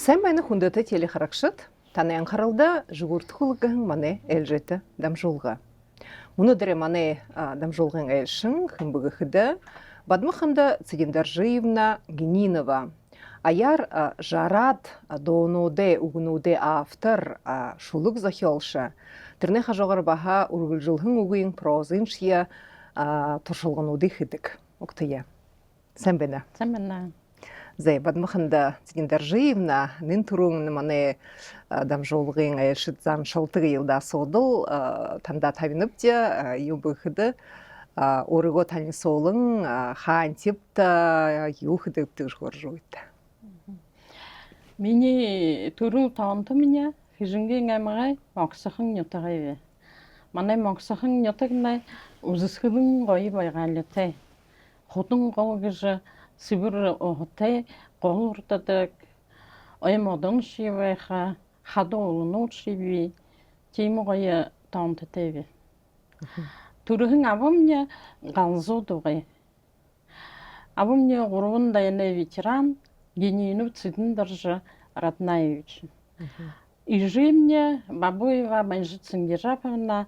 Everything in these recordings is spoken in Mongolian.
Сайн байна хүндэтэй телехарагшид таны анхааралда жигүүртгүүлгэн манай ээлжэтэй дамжуулга. Өнөөдөр манай дамжуулгын ээлшин хэмбэгэхэд Бадмаханда Цигиндаржиевна Генинова аяр жарад доонуде угнуде автор шулук захиолша тэрний хажуугаар баха үргэлжилхэн үгийн прозыншия туршилгонуудыг хийдэг. Октая. Сайн байна. Сайн байна. Зэ Бадмаханда Цигиндаржиевна нэн түрүүн манай дамжуулгын ээлшид зан шалтгаан йылда асуудал танда тавиныбдя юу бэхэд өөрийгөө таньсуулан хаан типта юу хэдэвдэг хөржүүт. Миний түрүү тоонто миний хижингийн аймагай Монксохон нютагай. Манай Монксохон нютагнай үзэсгэлэн гоё байгаалтай. Худан гоо гэж Сибир хотей гоордадаг оемодон шивэха хадуулнууд шиви тийм гоё тоонттэйв. Түрхэн авамня ганзуудугай. Авамня гурван дайны ветеран Генинов Цигиндаржа Ратнаевич. Ижимня Бабуева Манжицынгержаповна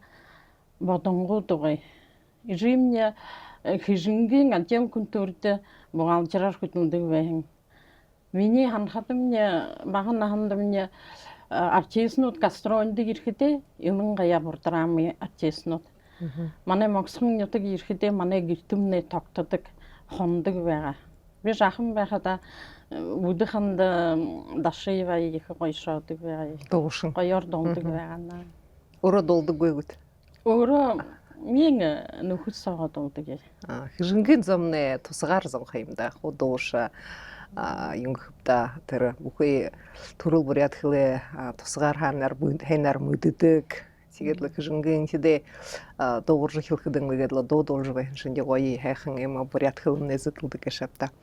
Бодонгудугай. Ижимня хижингийн адям культурд бухгалтерар хөтнөдөг байна. Миний ханхадамня багна хандамня артистнууд гастрондыг ирэхдээ юм гая бурдрами артистнууд. Манай Монксон нутаг ирэхдээ манай гэртэмнээ тогтдог хондог байгаа. Би жахан байхада бүдхэнд дашива их гоё шоудаг байгаа. Дуушин. Гоёор дондог байгаа. Өөрөө дуулдаггүй гүт. Өөрөө Мин нөхөд сагаад уудаг. Хижингийн замны тусгаар зам хаймда худууш юнгхта тэр бүхий төрөл бүряд хэлээ тусгаар ханаар хэнаар мүддэг. Тэгээд л хижингийн хэдэ дуугарж хэлэхэд ингээд л дуудуулж байх шинж гоё хайхан юм бүряд хэлнээс зүтгдэг шатта.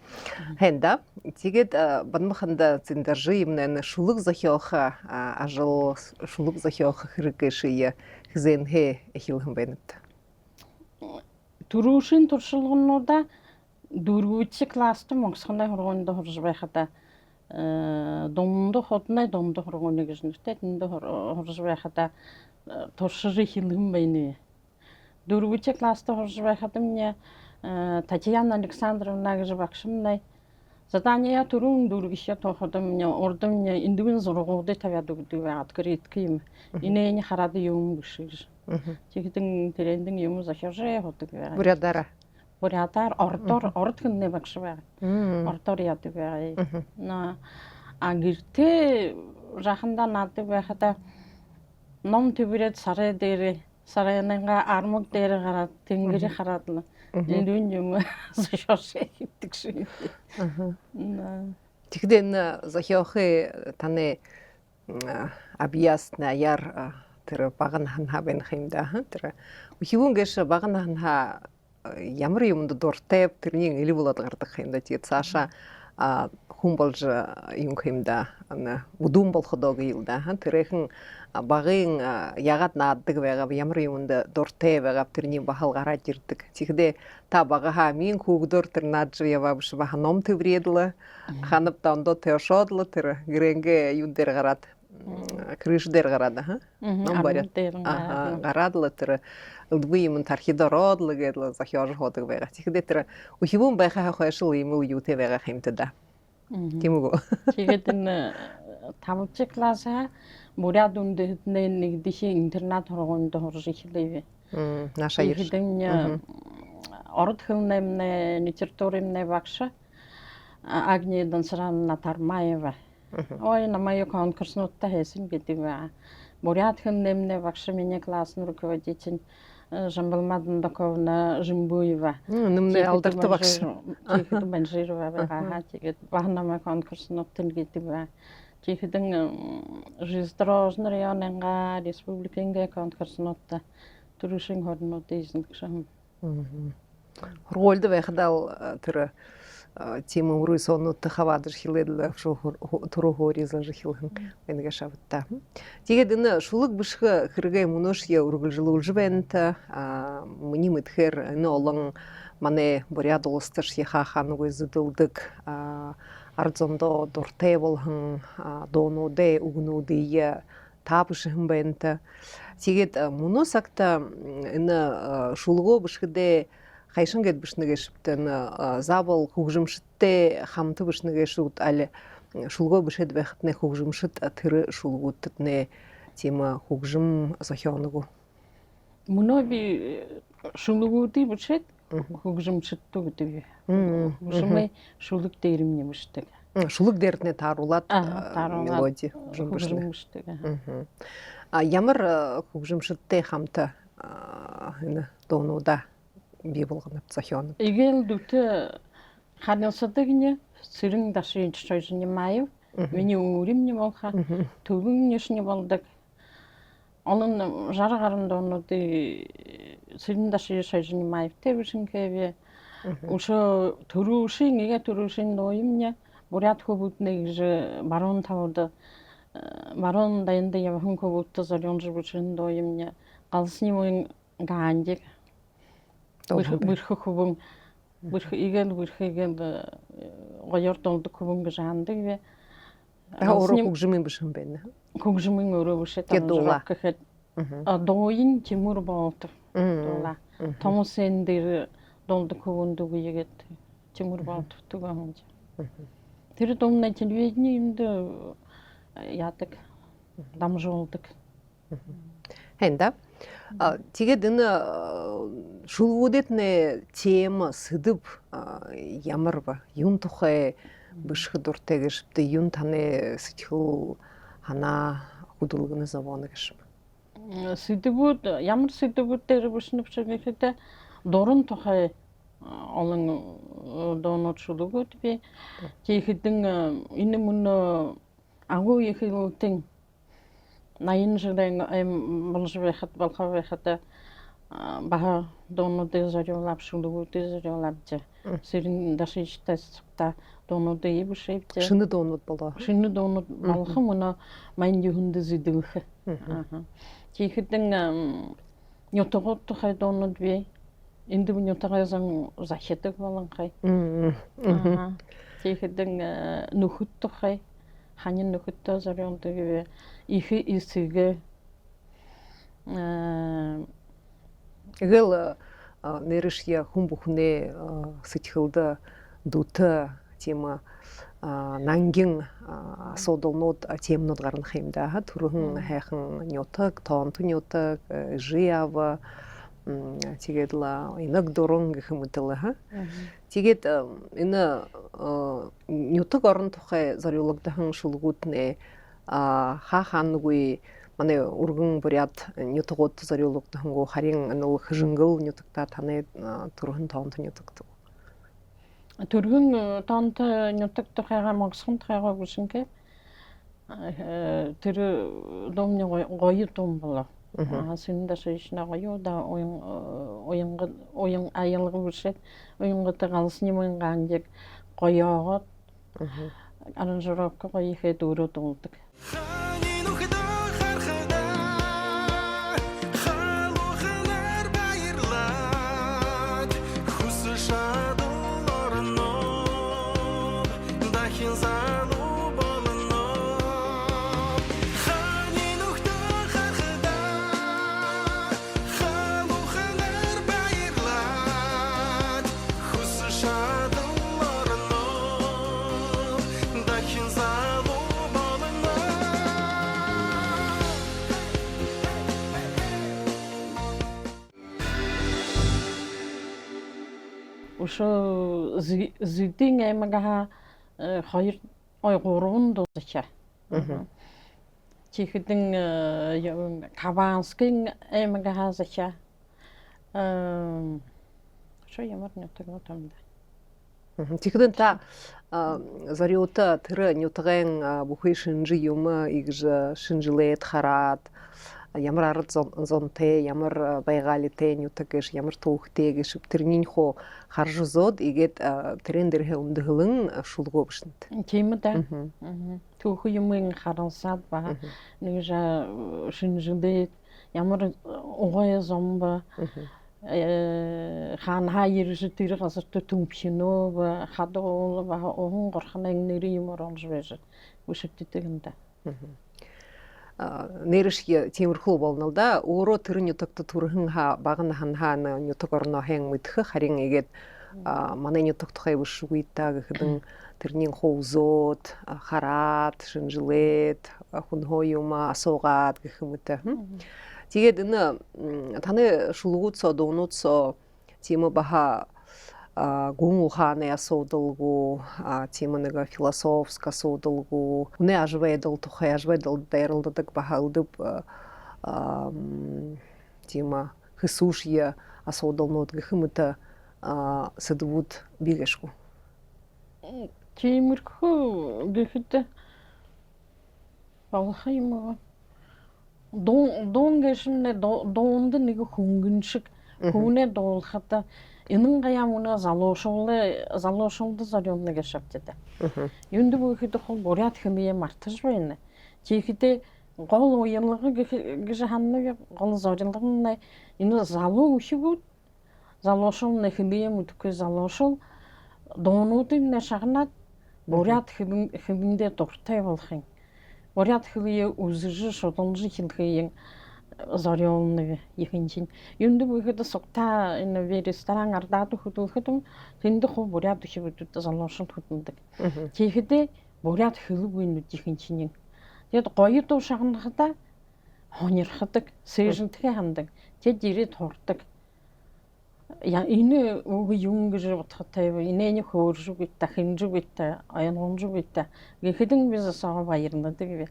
Хэнда тэгээд Бадмаханда Цигиндаржиевна шулук захиоха ажил шулук захиоха хэрэгэшие хизэнхэ эхилхэн байна. Түрүүшин туршилгоннуудаа дөрвөж класст Монксоны хургуунд хорж байхада дундх худны дундх хургууны гэж нэртэй тэнд хорж байхада турширыг хэлхэн байна. Дөрвөж класст хорж байхад минь Татьяна Александровна гэж багшмнай задание түрүүн дөрвөж тооход минь урдын эндүгэн зургуудыг тавиад өгдөг байгаад гэрэтг юм. Инээний хараад юм биш. Чихдэн трендинг юм захиожээ ходог байгаа. Бурядара. Бурядар орд хэнэ багш байгаа. Ордоор яадаг байгаа. На гэртээ жаханда наадаг байхада ном төврээд сарай дээр сарайнгаа армаг дээр гараад тэнгэрийг хараад л энэ юм захиожээ хийдэг шиг. Тэгдэн захиохи таны абьясна яар тэр багнахан хабен хэмдэ тэр хивүүн гэш багнахан ха ямар юмд дуртай тэрний эле болоод гардаг хэмдэ тэгээд цаашаа хүн болж юм хэмдэ удум болоход гийлдэ тэрхэн багын ягаад нааддаг байгаа ямар юмд дуртай байгаа тэрний бахал гараад ирдэг тэгдэ та багаха мин хүүгдөр тэр наад яваабш баха ном төврийдл ханап тандо тэшоодл тэр гэрэнгэ юм дээр гараад крыш дээр гараад ном бариад гараад л тэр үгүй юм тархидороод л гэдэл захиож ходог байгаа тэгдэ тэр хивүүн байхаа хойшил юм уу юутэй байгаа хэмтэ да тийм үү тэгээд энэ 5 классаа муряд үндэхнээ нэг дэхи интернат хургуунд хорж ихлэв. Наша ирдэн орд хэмнэмнэ литературымнэ багш Агния Дансаранна Тармаева. Ой намайг конкурснуудтай хийсэн гэдэг байна. Муряд хэмнэмнэ багш миний классны руководитель Жамбалмад Ндаковна Жимбуева. Нэмнэ алдартай багш. Тэгэхэд Банжирова байгаа. Тэгээд багнамаа конкурснуудтай гэдэг байна. Тэгэхэд Жиздрожны районынга республикинге конкурснуудтай түрүүшин хорнуудын эзэн. Хургуульд байхадаа тэр тим өмрөө соннуудтай хаваад хэлэл түрүү хөөризэн хэлхэн энэгэ шавтаа. Тэгээд энэ шулук бишгэ хэрэгэ мөнөшгө үргэлжлүүлж байна. Миний мэдхээр энэ олон манай буряд улстар шиха ханыг үзүүлдэг арзондо дуртай болхон доонуудай угнуудыя таапышын бэнtä. Тэгээд муну сакта энэ шулгоо бишгэдэ хайшингэд бишнэгэшптэн забал хөгжимшдтэй хамт бишнэгэшүүд аль шулгоо бишэд байхтны хөгжимшд тэр шулгуудтны тийм хөгжим зохионог. Мөнөө би шулгуудыг бишэд хөгжимшдтэй гэдэг. Хөгжмэй шулг дээр юм нэмшдэг. Шулг дээрнээ тааруулаад мелодия хөгжимшдэг. Ямар хөгжимшдтэй хамт энэ доонуудаа бий болгоно зохионог. Игэл дүтэ ханасадаг нэ сэрэн дашин чойжны маяв. Миний өөрөмний болха төгөн нэшний болдог. Onun жара гарын доонуудын сэрэн дашин чойжны маяв тэвшинхэвэ өшө төрүүшин игэ төрүүшин доимня бурят хөвүүднэ гэж баруун тавд баруун дайнд явхан хөвүүдтэй зорионж бүчин доимня галсны мөн гаанжиг бүрх хөвөн бүрх игээл гоёр долдог хөвөн гэж хаандаг вэ. Өөрөө хөгжмийн биш юм байна. Хөгжмийн өөрөө биш гэхэд дууин чимүр болдог. Дуула. Томосын дээр долдог хөвөн дүгийгээд чимүр болдог юм. Тэр думна телевизний юмд яадаг дамжуулдаг. Хэнда тэгээд энэ шулгуудэд нэ тема сэдв ямар ба юм тухай бишг дуртай гэшпте юм таны сэтгэл хана хөдөлгөнө завоно гэшп. Сэдвүүд ямар сэдвүүд дээр бишнэвч гэхэд дуран тухай олон доонууд шулгууд би тийхэдэн энэ мөн агуу ихэнүүдийн 80 жилийн болж байхад болохоо байхад баха доонуудыг зориулаад шулгуудыг зориулаад сэрэн дашижтай та доонуудыг ившэвч шинэ доонууд болоо. Шинэ доонууд болох мөн майнд хүнд зэдвэх. Тийхэдэн нютогод тухай доонууд би энд нютогоос захидаг болонхай. Тийхэдэн нөхөд тухай ханин нөхөдтэй зориулдаг их эсэгэ эгэл нэршия хүн бүхнээ сэтгэлд дүтэ тийм нангин асуудалнууд темнууд гарнах юм да түрхэн хайхан нютаг тоонт нютаг жиав тэгээд ла инаг дуран гэх юм даа ха тэгээд энэ нютаг орон тухай зориулагдсан шулгууднэ хаахангүй манай өргөн бурят нютагууд зориулагдсангүй харин нөө хжингэл нютагта таны түрхэн тоонт нютагт түрхэн тоонт нютаг тухайга могсон тухайга бүсэнгэ тэр домны гоё том болоо синда шишна гоё да оюн аялга бүсэт оюнготой галсны мөн ганжиг гоёогоод аранжировка гоё ихэд өөрөө дуулдаг. Ошо зидин аймагаа 2 3 дуусах. Чихэдэн Каванскин аймагаа зачаа. Шо ямар нютаг тамда. Чихэдэн та зориута тэр нютагын бүхий шинжи юм игж шинжилээд хараад ямар ард зонтэй ямар байгаалитэй нютаг гэж ямар түүхтэй гэж тэрний хоо харж зод игээд тэрэн дээр өндөглөн шулгоо бишнэт. Тийм да. Түүх юмын харансаад ба нэг шинжилээд ямар угай зомба хаан хайрс тэр газарт түмпшинөө хадуу он горхнаг нэр юм оруулж байж үсэгддэг. Нэршги тиймэрхүү болно л да. Өөрөө тэр нютагт түрхэн багна хаана нютаг орно хэн мэдхэ харин игээд манай нютагт хайвшгүйта гэхдэн тэрний хоузод хараад шинжилээд хүн хоюма асуугаад гэх юм үү. Тэгээд энэ таны шулгууцоо дуунуудсоо тийм баха гүн ухааны асуудалгүй тийм нэг философск асуудалгүй үнэ ажвэдэл тухай ажвэдэл дэрэлдэг бахалдып тийм хэсушья асуудалнууд гэх юм уу сэдвүүд бигэшгүй. Тиймэрхүү гэхэд болох юм. Дуун гэшнэ дуунд нэг хөнгөн шиг хүнээ дуулахад энэ гаяа мөн залуушуулд зориулна гэж шавтдаг. Юунд бүхэд хол бурят хэмээ мартаж байна. Чихдээ гол уянлага гэж ханнаг гол зориулна энэ залуу өшгүүд залуушуулна хэмээ мэдхгүй залуушуул дуунуудын шагнаад бурят хэмэндээ дуртай болох юм. Бурят хэмээ үзэж шуданж хинхэн зориулна ихэнчин. Юунд бүхэд согта энэ ресторан ардаад хөдөлгөхөд тэнд хуу бурят хэмээдүүд залуушуулд хөдөлдөг. Чихдээ бурят хэмээгүй нүд ихэнчин. Тэгэд гоё дуу шагнахада хонирхдаг, сэржинтгэ хандаг. Тэд ирээд хурдаг. Энэ үг юм гэж бодохтой инээний хөөржүг битэ хинжиг битэ аянгонжиг битэ гэхэдэн biz саа баярнадаг.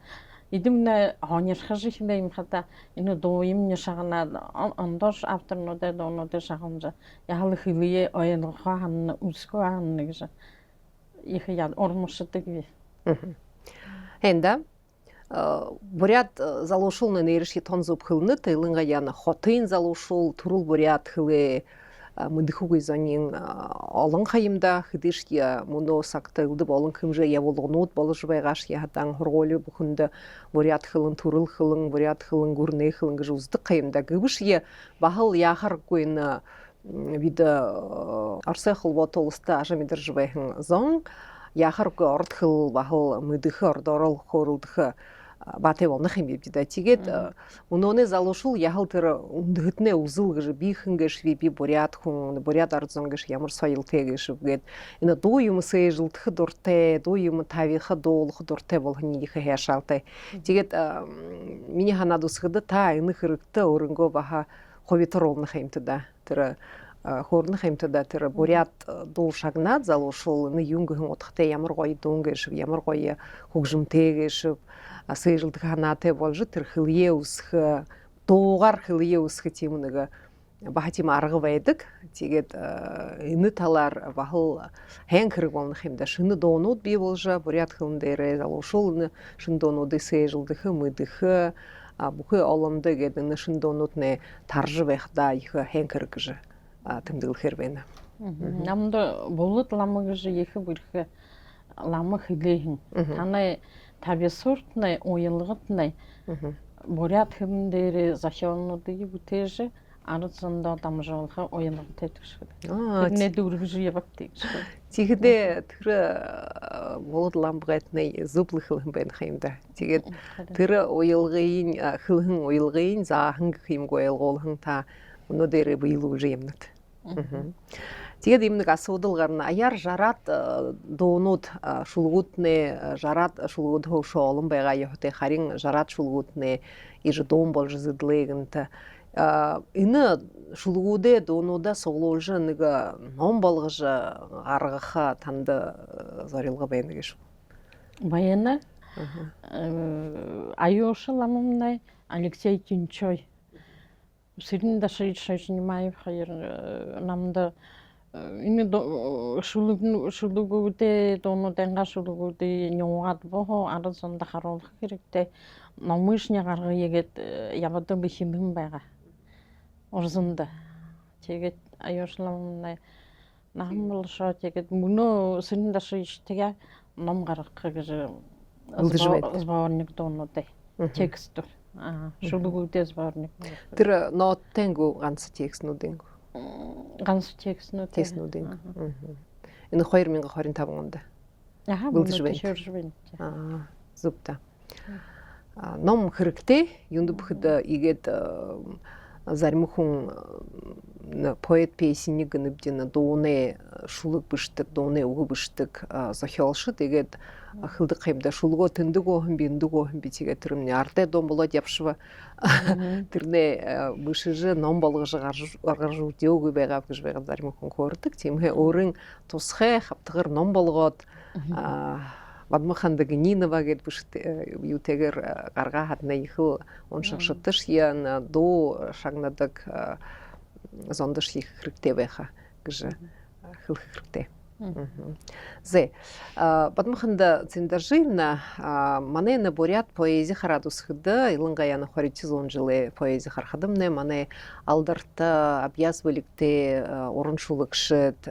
Идэмнэ хонирхаж ихнэ юм хата энэ дуу юм шагнаад ондош авторнуудад дуунууд шагнаж яхал хөвие аянхаа хан үсгүй хан гэж их яа ормошдаг. Энда бурят залуушул нэрши тонзуп хылны тылынга яна хотын залуушул турул бурят хылы мэдхүүгүй zonин олон хаимда хэдишья мөнөө сагта үдэ болон хэмжээ явуулгнууд болж байгаш ядан хургууль бүхэнд бурят хылын турул хылын бурят хылын гүрнэ хылын гэж үздэг хаимда гэвшье бахал яхаргүй н вид арсехл ботолста ажа мэдэржвэхэн зон яхаргүй орд хыл бахал мэдэх ордорол хорудх батэ вонх юм бидэ тэгээд өнөөний залуушул яхал тэр өндөднэ үзэл гэж бихэн гэж би бурят хүн бурят ардзон гэж ямар соёлтэй гэж гээд энэ дуу юм сэжилдэх дуртай дуу юм тавих дуулах дуртай болгоны их яшаалтай тэгээд миний ханаад үсгэд та энэ хэрэгтэй өрөнгөө баха ховитор олнох юмтай да тэр хорнох юмтай да тэр бурят дуу шагнаад залуушул энэ юнгхэн утгатай ямар гоё дуун гэж ямар гоё хөгжимтэй гэж асэжилдэх ханаатай болж тэр хөлие үсэх дуугаар хөлие үсэх тийм нэг бахатим арга байдаг. Тэгээд энэ талаар бахал хэн хэрэг болох юм да шинэ дуунууд бий болж бурят хөлн дээр залуушул шинэ дуунуудыг сэжилдэх мэдэх бүхий олондоо гэдэг энэ шинэ дуунуудны тарж байх да их хэн хэрэг гэж тэмдэглэхээр байна. Намд булд лам гэж их бүрх лам хэлээн танай тавьясуртны уянлагатны бурят хэм дээр захиолнуудыг бүтээж арцсандаа дамжуулах уянлагатай төшгөд. Тэрнээ дөрвөж явагддаг. Тэгэхдээ тэр булд ламбгатны зөблөх юм байна хэмдэ. Тэгээд тэр уялгын хөлхөн уялгын заахан гэх юм гойлгуулхан та өнөөдөр биелүүж юмнат. Тэгээд юм нэг асуудал гарна. Аяар жараад дуунууд шулгуудны жараад шулгууд хөшөө олон байгаа явахтай харин жараад шулгуудны иж дуун болж зэдлэгэнт энэ шулгуудэ дуунуудаа суглуулж нэг ном болгож гаргах танд зорилго байна гэж. Баяна аюушламнай Алексей Тинчой сэрэн дашиж шашнимаев хайр намда энэ шулгуудэ дуунуудын шулгуудыг нуугаад бохоо арцсанд харуулах хэрэгтэй номышны гаргаягээд яваад би хэмхэн байгаа. Орзонда тэгээд аюушламнай намлшоо тэгээд мөнөө сэрэн дашиж тэгээ ном гаргах гэж сборник дуунуудыг текст шулгуудээс сборник. Тэр нооттэнгүү ганц текстнүүдийн. ганц текстнүүд. Текстнүүдийн. Энэ 2025 онд. Бүлдэрвэн. Зүгтээ. Ном хэрэгтэй юунд бүхэд игээд зарим хүн поэт песенник гэнэбдэн дууны шулуг бишдэг, дууны үгü бишдэг зохиолшид тэгээд хылдык хэмдэ шулгоо тэндэг оохон биндүг оохон би тэгээд тэрмний ардай дум болоод явшва тэрнээ бишиж ном болгож гаргаж өгөөгүй байгаа гэж байгаа зарим хүн хөөрдөг. Тиймээ өөрийн тусгай хавтгар ном болгоод Бадмахандаг Нинова гэд бишт юутэйгэр гаргаа хадна ихүү уншигшдаш яна дуу шагнадаг зондош их хэрэгтэй байха гэж хэлэх хэрэгтэй. Зэ Бадмаханда Циндаржина манай на бурят поэзия харадусхыда илынгаяна 200 жылы поэзия хархадымне манай алдарта абьяз бөлікте орыншулыкшыт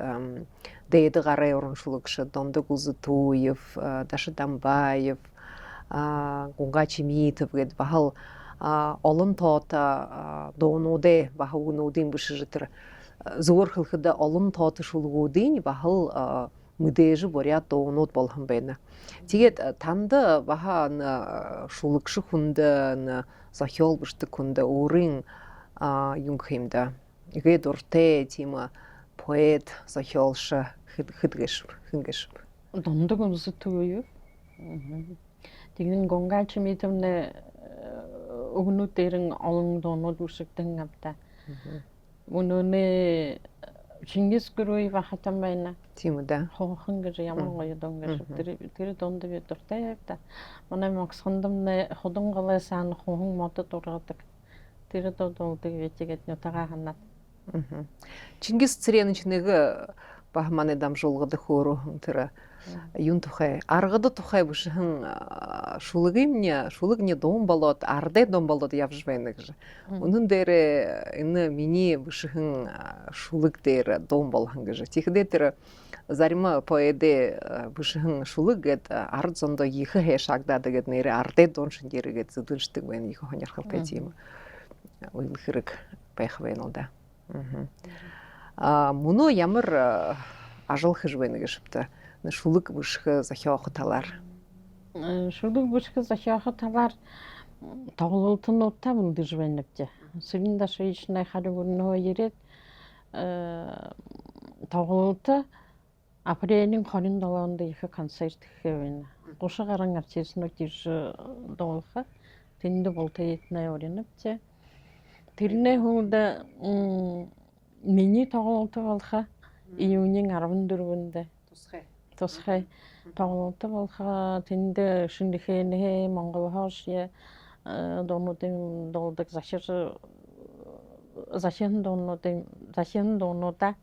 Дейді ғарай орыншулыкшы Дондық Узытуев, Дашы Дамбаев, Гунга Чемитов гэд бахал олон тоota доонуде бахал гунуудын биши житер зур хылхыда олон тоota шулгуудын бахал мүдежи борят доонууд болхан байна. Тэгээд танды баха шулыкшы хүнді зохиол бишдэг хүнді өөрийн юм хэмді. Игээд урте тима поэт зохиолшы хыдгэшв. Дондық Узытуев. Тэгнэн Гунга Чемитовны өгнүүдэрэн олон доонууд үсэгдэн авта. Өнөөний Чингис Гүрөев хатан байна. Тийм үү да. Хоохон гэж ямар гоё доон гэж тэр донд би дуртай та. Манай Моксхондомны худон галасан хоохон модод ургадаг. Тэр доонууд вэчигэт нутага ханаад. Чингис цэрээнчнэг бахманы дамжуулгады хөөрөө тэр юун тухай аргады тухай бишхэн шулыгны дом болоод ардай дом болоод явж байна гэж. Үнэн дээр энэ миний бишхэн шулыг дээр дом болхан гэж. Тэгэхдээ тэр зарим поэдэ бишхэн шулыг гэд ард зондоо их хэшагдаад гэд нэрэ ардай дон шин дээргээд зүдэлждэг байна их хоньорхалтай тийм. Үйл хэрэг байх байна уу да. Мөнөө ямар ажил хийж байна гэж шивтэ. Шулыг бишх зохиох талаар. Шулыг бишх зохиох талаар тоглолтнуудтай бүндэж байна гэж. Сэрэн дашичнай харигурноо ирээд тоглолт апрелийн 27-нд их концерт хийх байна. 30 гаруй артистнууд ирж дуулах. Тэнд болтойднаа өрнөж. Тэрний хүнд миний тоглолт болох июнийн 14-нд тусгай тоглолт болох тэнд шинэхэнэ Монгол хоошя доонуудын дуулдаг зашин доонуудаа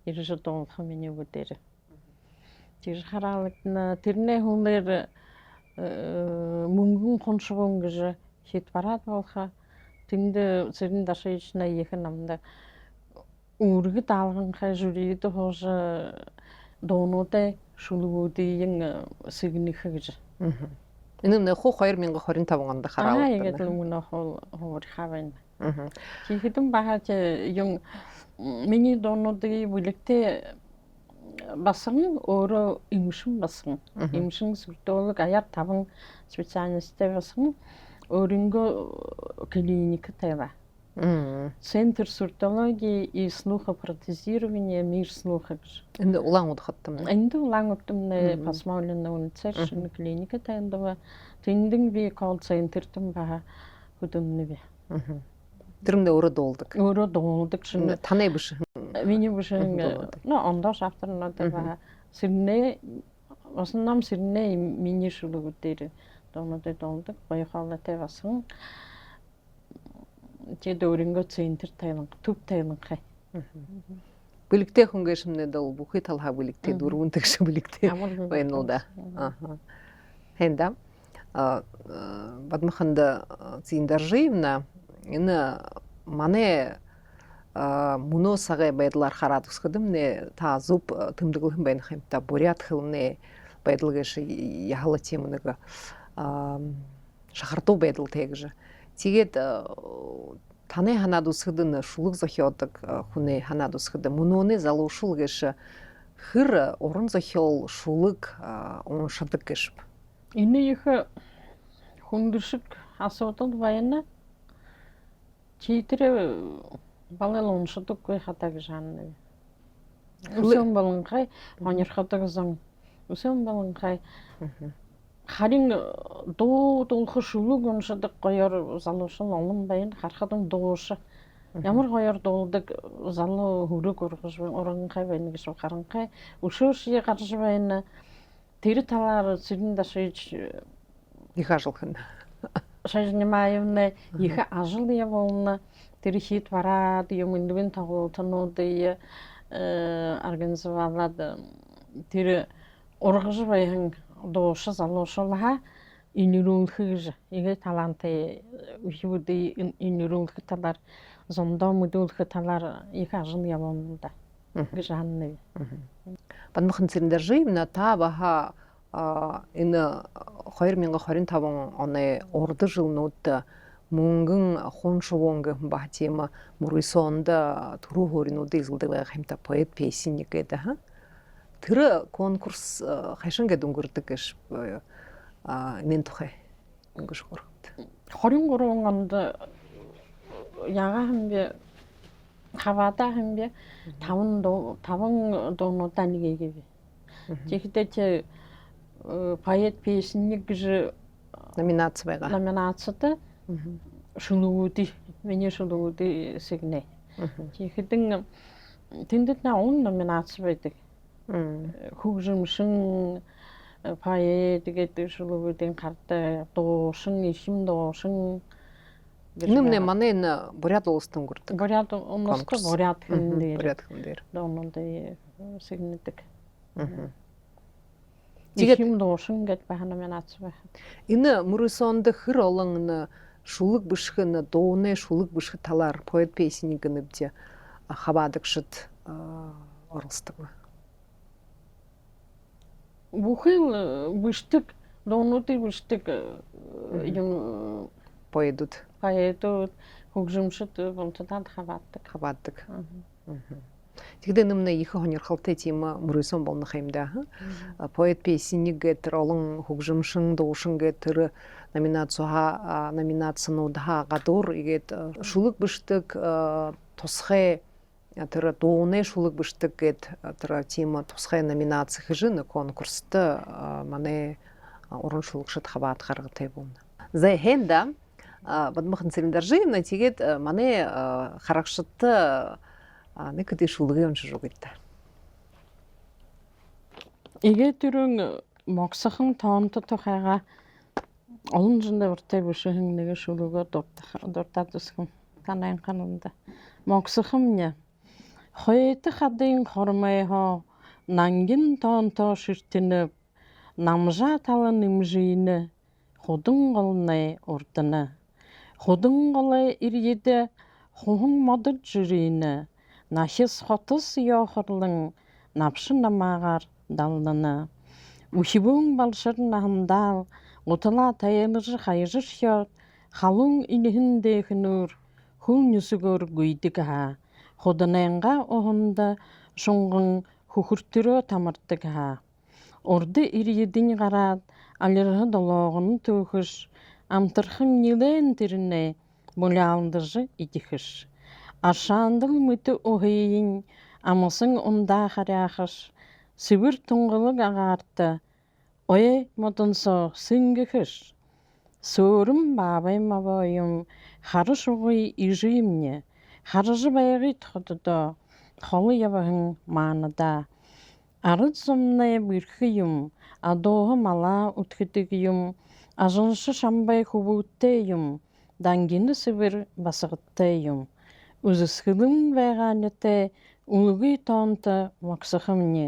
ирж дуулах миний үгээр. Тэр хараагна тэрний хүнээр мөнгөн хоншгон гэж хит бараад болох тэнд зэрэн дашична их намда үргэд алганхай журид хоож доонуудаа шулгуудын сэгнэх гэж. Энэ нөхөө 2025 онд хараад байна. Яг л өмнө хоор хавна. Чихэдэн багаж юм миний доонуудын бүлэгтээ басан өөрөө имшин басан. Имшин сүртөөлөг аяар 5 специалисттэй басан. Өөрөнгөө клиник тавиа. Центр суртологии и слухопротезирования мир слуха. Энд улаан удахтам. Энд улаан удамны пасмаулын үнцэршин клиника тандава тэндэн би колл центртэн бага хөдөлмөр би. Тэрмдээ өөрөө дуулдаг. Өөрөө дуулдаг шин таны биш. Миний биш ондош авторнууд бага сэрнэ основном сэрнэ миний шулгуудээр доонуудад дуулдаг баяхалтай басан. Тэд өөрөнгөө центр тавин төв тавинхай. Бүлэгтэй хөнгөшмнэд бол бүхий талхаа бүлэгтэй дөрвөн тэгш бүлэгтэй байна уу да. Хэнда Бадмаханда Циндаржиевна энэ манай мөнөө сагай байдлаар хараад өсгөдмнэ та зүп тэмдэглэхэн байх юм та бурят хылны байдал гэж яхала тийм нэг шахардуу байдал тэгж. Тэгээд таны ханаад үсгэдэн шулуг зохиодог хүнээ ханаад үсгэдэн мөнөөний залуушул гэж хэр уран зохиол шулуг уншдаг гэж. Энэ их хүндэршиг асуудал байна. Чи тэр балал уншдаггүй хатаг жанна. Үсэн болонхай хонёрходог зам. Үсэн болонхай харин дуулах шулуг уншдаг гоёор залуушил олон байна. Харахад дууш. Ямар гоёор дуулдаг залуу хөрөг уранхай байна гэж харанхай өшөөший гарч байна. Тэр талаар сэрэн дашиж их ажлын. Шажнимаевна их ажил явуулна. Тэр хит вараад юм нэгэн тоглолтнуудыг организовалаад тэр ургаж баян дууш залуушуулаа инэрүүлэх игэ таланттай үхүүдийн инэрүүлэх талаар зондоо мэдүүлэх талаар их ажил явуулна да гэж ханна. Банмахан цэрэндэр живна та баха энэ 2025 оны урд жилнүүд мөнгөн хуншуунг бахтима мөрөсөнд түрүү хөөрнүүдийг зөвлөдөг байх хэмтэ поэт песенник гэдэг. Тэр конкурс хашингэд өнгөрдөг гэж энэ тухай өнгөш хөргөд. 23 онд яга хэмбэ хавада хэмбэ 5 дуунуудаа нэг игэв. Тэгэхдээ чи поэт песенник гэж номинаци байгаа. Номинацията шулууди миний шулууди сэгнэ. Тэгэхдээ тэндээ он номинац байдаг. Хөгжимшин поэт гэдэг шулуудын гартай дуушин ихим дуушин Нэмнэ манай энэ буряд улсад өнгөрдөг. Буряд улсад буряд хэн дээр. Доонуудын сэгнэдэг. Тэгээд дуушин гэж байх номинац байх. Энэ мөрөсөнд хэр олон шулуг бишхэн дууны шулуг бишх талаар поэт песенник нэвдэ хаваадагшд оролцдог. Бүхэн бишдэг дуунуудыг бишдэг юм поэдууд хөгжимшд болтодад хаваадаг. Тэгдэ нэмнэ их хонёрхолтой тийм мөрөсөн болнох юм да. Поэт песенник гэтэр олон хөгжимшин дуушин гэтэр номинацнуудаа гадуур игээд шулуг бишдэг тусгай тэр дууны шулуг бишдэг гэд тэр тийм тусгай номинац хэжин конкурст манай уран шулгшд хаваад гаргатай бун. За хэнда бадмахан цэрэндэр живна тэгээд манай харагшдтай нэг дэш шулгын уншиж өгдөө. Игээ түрэн моксохон тоонто тухайга олон зөндөө уртай бишхэн нэг шулгоо дуртаад үсгэн танай кананда моксохон ня хойт хадын хормайхо нангин тоонто ширтэнэ намжа талан нэмжийнэ худун голны урдана худун голы иргэдэ хухан модод жирийнэ нахис хотос ёхорлон напшин намаагаар даллана үхибүн балшир нахандал утала таяныр хайжырхё халун инхэн дэхнүр хүн нүсгөр гүйдэг ха худананга ohonda шунган хөхөртөрөө тамардаг ха урды иргэдин гараад алирхы дологон төөхөш амтархан нилэн тэрнэ булаалдыржы идихэш ашаандыл мүті oheyин амысын унда харяхыш сибир туңғылык ағарты ое модынсо сынгыхыш сөрім бабай мабайым харыш уғый ижимне харыжы байғы тұхыдыда холы ябағын манада арыд зомнай бірхийым адоғы мала үткітігім ажыншы шамбай хубуттейым дангені сибир басығыттейым Үзісхілім вайғанеті ұлғы тоонты мақсықымне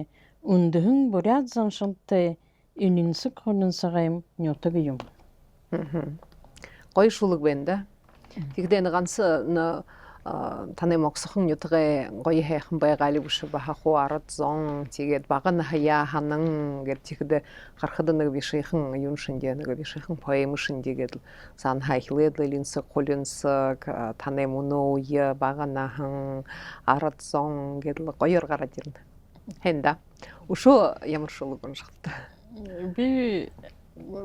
үндіхін буряд замшылты үнінсік қонынсығайым нетігім. Қой шулық бенді. Тегден ғансы таны моксохон ютгэ гоё хайхан байгали бүш бахаху арат зон тэгээд баган хаяа ханан гэд чихдэ харахад нэг бишийнхэн юм шиндэ нэг бишийнхэн поэм шиндэ гэд сан хайхлээд линсэг холинсэг таны мөнөө я баганахан арат зон гэд гоёор гараад ирнэ хэнда ушо ямар шулуг уншихтай би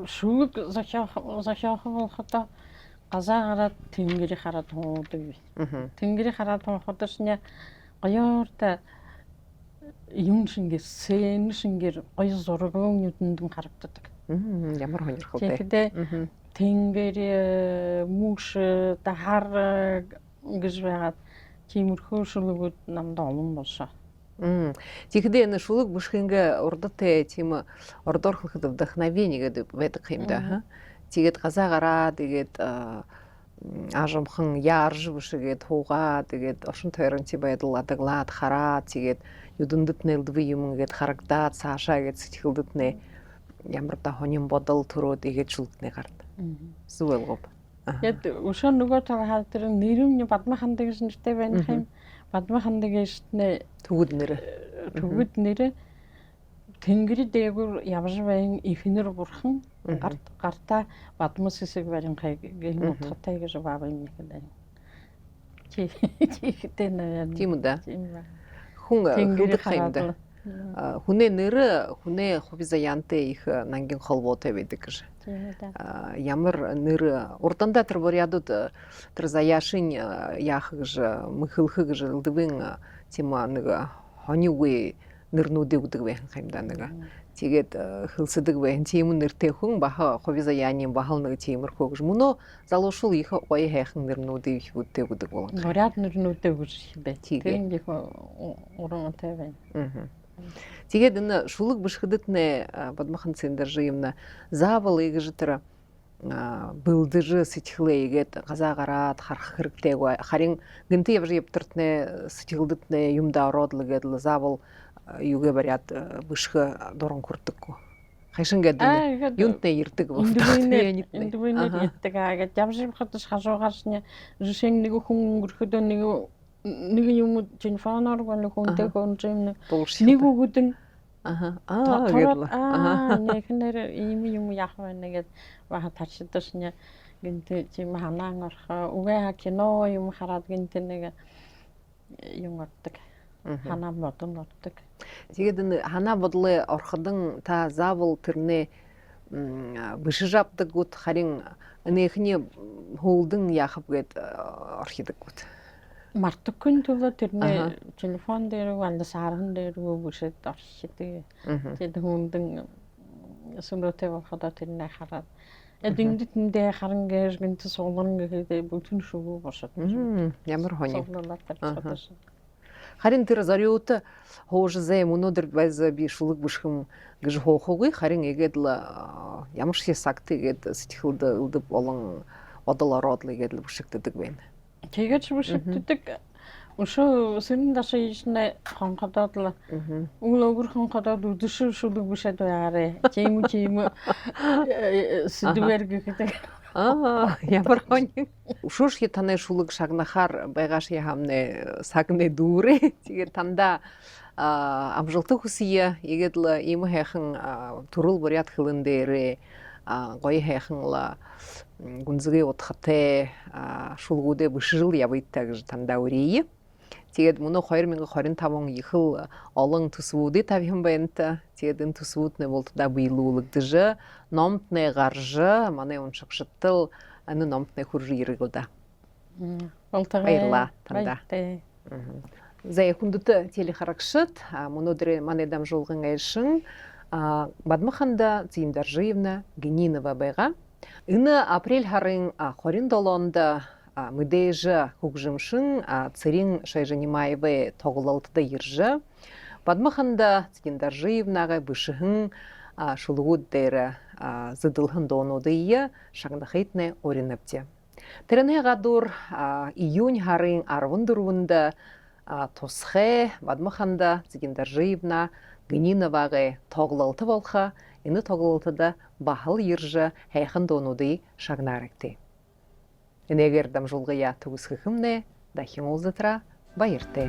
шүг захиах болохоо газаагараад тэнгэрийг хараад хуудаг. Тэнгэрийг хараад хуухад шня гоёорта юм шингээр сэн шингээр гоё зурган нүдэнд харагддаг. Ямар хонирхолтой. Тэгэхээр тэнгэр мөш тахар гэж байгаад тиймэрхүү шүлгүүд намд олон болшоо. Тэгэхээр энэ шулуг бүшхингэ урдтай тийм ордоор хөхөд вдохновение гэдэг байдаг юм да. Тэгээд газаагараа тэгээд ажимхан яарж бүшгээд хуугаа тэгээд оршин тойрон чи байдал адаглаад хараа тэгээд юдэндэт нэлдвэ юм ингээд харагдаад цаашаа гээд сэтгэлдэт нэ ямар да хонин бодол төрөөд игээд шүлднэ гард. Зүгээр гоо. Яд өшөө нөгөө тал тэр нэрмний бадмахандаг гэж нэртэй байх юм. Бадмахандаг гэжтнэ төгөд нэрэ тэнгэр дээгүр явж байна ихнэр бурхан гартаа бадмас хэсэг барин хай гэл утгатай гэж баба юм гэдэг. Чи ихтэй нэр. Тийм үү да. Хүн хөлдөх юмда. Хүнээ нэр хүнээ хувиза янте их нангийн холбоотой байдаг гэж. Ямар нэр урданда тэр бурядууд тэр заяашин яах гэж мөхөлхө гэж элдвэн тийм нэг хониугүй нэрнүүдийг өгдөг байх юм да нэг. Тэгээд хөлсөдөг байх тийм нэртэй хүн баха хувиза яаны бахал нэг тиймэрхүү гэж мөнөө залуушул их гоё хайхан нэрнүүдийг их өгдөг болон. Буряд нэрнүүдээ өгж бай. Тийм их урамтай байна. Тэгээд энэ шулуг бишхэдэд нэ бадмахан цэндэрж юмна заавал ийгэж тэр бэлдэж сэтгэлээгээд газаагараад харах хэрэгтэйг харин гэнтэй явж явтартнэ сэтгэлдэд нэ юмда ороод л гээд заавал юугэ бариад бишхэ дуран хүрдэггүй. Хайшин гэдэг юунтэ ирдэг бол. Эндвэний ятдаг агаад явж хатаж хашуугаарсны жишээ нэг хүн өнгөрөхөд нэг юм телефоноор гонх хүнтэй хөнжим нэг өгдөн нэгнэр ийм яах вэ нэгэд баха тарчдашня гэнтэй чим ханаан орох үгээ кино юм хараад гэнтэй нэг юм ордог ханаа бодон ордог. Тэгээд энэ ханаа бодлоо орходон та заавал тэрнээ бишжавдаг гут харин энэхний хөлдөн яах гээд орхидаг гут. Мартаггүй төлөө тэрний телефон дээр ванда сархан дээр бүшэд оршидэг. Тэгээд хүндэн сүмрөтэй болоход тэрний хараад эдиндэндээ харан гэж гэнт суулган гэхэд бүтэн шүүг бошод. Ямар хони. Харин тэр зориуд хоожзэ өнөөдөр байз би шулуг бүшхэм гэж хоохоогүй харин эгээд л ямар шиг сагтгээд сэтгэлд өлдөв болон бодол ороод л эгээд л бүшигддэг байна. Тэгээд бүшигддэг өшөө сэрэн дашаа ийшнэ хонходоод л үл өгөр хонходоод үдэшүү шулуг бүшэд байгаарэ. Чим сэдвэр гэхэд ямар хони ушуушки таны шулуг шагнахаар байгаши хамне сагны дүүрэ тэгээд танда амжилттай хүсье игээд л ийм хайхан төрөл буряд хилэн дээр гоё хайхан л гүнзгий утгатай шулгуудэ бишрэл явыйтаа гэж танда өрье. Тэгээд мөнө 2025 ихэл олон төсвүүдээ тавьсан байна та. Тэгээд энэ төсвүүд нэ бол да биелүүлэгдэж номт нэ гарж манай уншигчдэл энэ номт нэ хурж иргэл да. Баярлалаа танда. За хүндэт телехарагшид мөнөдөр манай дамжуулгын айшин Бадмаханда Циндаржиевна Генинова байгаа. Энэ апрель харын 27-нд мэдээж хөгжимшин цэрийн Шайжанимаевы тоглолтод ирж Бадмаханда Циндаржиевнага бишхэн шулгууд дээр зэдэлхэн доонуудыг шагнахитнэ оринавте. Тэрний гадуур июнь харын 14-нд тусхэ Бадмаханда Циндаржиевна Гениновагийн тоглолт болха энэ тоглолтод бахал ирж хайхан доонуудыг шагнаарагтээ. Энэгээр дамжуулгая төгсгөхмнэ дахин уулзалтараа баяртай.